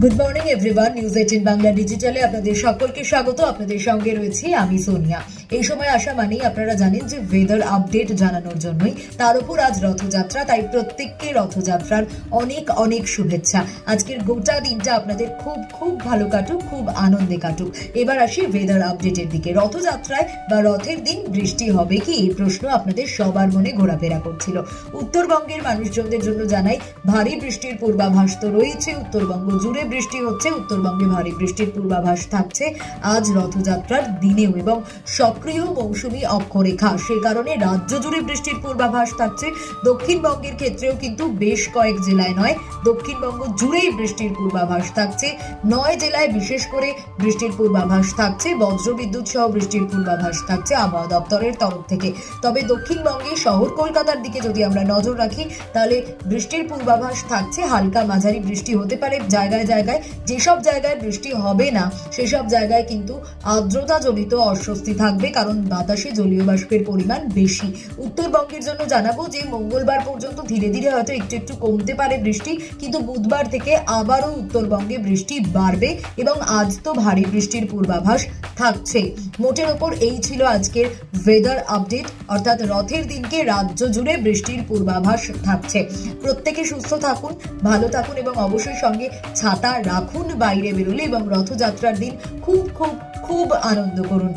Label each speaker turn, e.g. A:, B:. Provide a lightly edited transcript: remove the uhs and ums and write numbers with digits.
A: Good morning everyone, news 18 Bangla ডিজিটালে আপনাদের সকলকে স্বাগত। আপনাদের সঙ্গে রয়েছি আমি সোনিয়া। এই সময় আসা মানেই আপনারা জানেন যে ওয়েদার আপডেট জানানোর জন্যই, তার উপর আজ রথযাত্রা, তাই প্রত্যেককে রথযাত্রার অনেক অনেক শুভেচ্ছা। আজকের গোটা দিনটা আপনাদের খুব খুব ভালো কাটুক, খুব আনন্দে কাটুক। এবার আসি ওয়েদার আপডেটের দিকে। রথযাত্রায় বা রথের দিন বৃষ্টি হবে কি, এই প্রশ্ন আপনাদের সবার মনে ঘোরাফেরা করছিল। উত্তরবঙ্গের মানুষজনদের জন্য জানাই, ভারী বৃষ্টির পূর্বাভাস তো রয়েছে। উত্তরবঙ্গ জুড়ে বৃষ্টি হচ্ছে, উত্তরবঙ্গে ভারী বৃষ্টির পূর্বাভাস থাকছে আজ রথযাত্রার দিনেও, এবং সক্রিয় মৌসুমী অক্ষরেখা, সে কারণে রাজ্য জুড়ে বৃষ্টির পূর্বাভাস থাকছে। দক্ষিণবঙ্গের ক্ষেত্রেও কিন্তু বেশ কয়েক জেলায় নয়, দক্ষিণবঙ্গ জুড়েই বৃষ্টির পূর্বাভাস থাকছে। 9 জেলায় বিশেষ করে বৃষ্টির পূর্বাভাস থাকছে, বজ্রবিদ্যুৎ সহ বৃষ্টির পূর্বাভাস থাকছে আবহাওয়া দপ্তরের তরফ থেকে। তবে দক্ষিণবঙ্গে শহর কলকাতার দিকে যদি আমরা নজর রাখি, তাহলে বৃষ্টির পূর্বাভাস থাকছে। হালকা মাঝারি বৃষ্টি হতে পারে জায়গায় জায়গায়। যেসব জায়গায় বৃষ্টি হবে না সেসব জায়গায় কিন্তু আর্দ্রতা জনিত অস্বস্তি থাকবে, কারণ বাতাসে জলীয় বাষ্পের পরিমাণ বেশি। উত্তরবঙ্গের জন্য জানাবো যে মঙ্গলবার পর্যন্ত ধীরে ধীরে হয়তো একটু একটু কমতে পারে বৃষ্টি, কিন্তু বুধবার থেকে আবারও উত্তরবঙ্গে বৃষ্টি বাড়বে, এবং আজ তো ভারী বৃষ্টির পূর্বাভাস থাকছে। মোটের ওপর এই ছিল আজকের ওয়েদার আপডেট, অর্থাৎ রথের দিনকে রাজ্য জুড়ে বৃষ্টির পূর্বাভাস থাকছে। প্রত্যেকে সুস্থ থাকুন, ভালো থাকুন, এবং অবশ্যই সঙ্গে ছাতা রাখুন বাইরে বেরোলে, এবং রথযাত্রার দিন খুব খুব খুব আনন্দ করুন।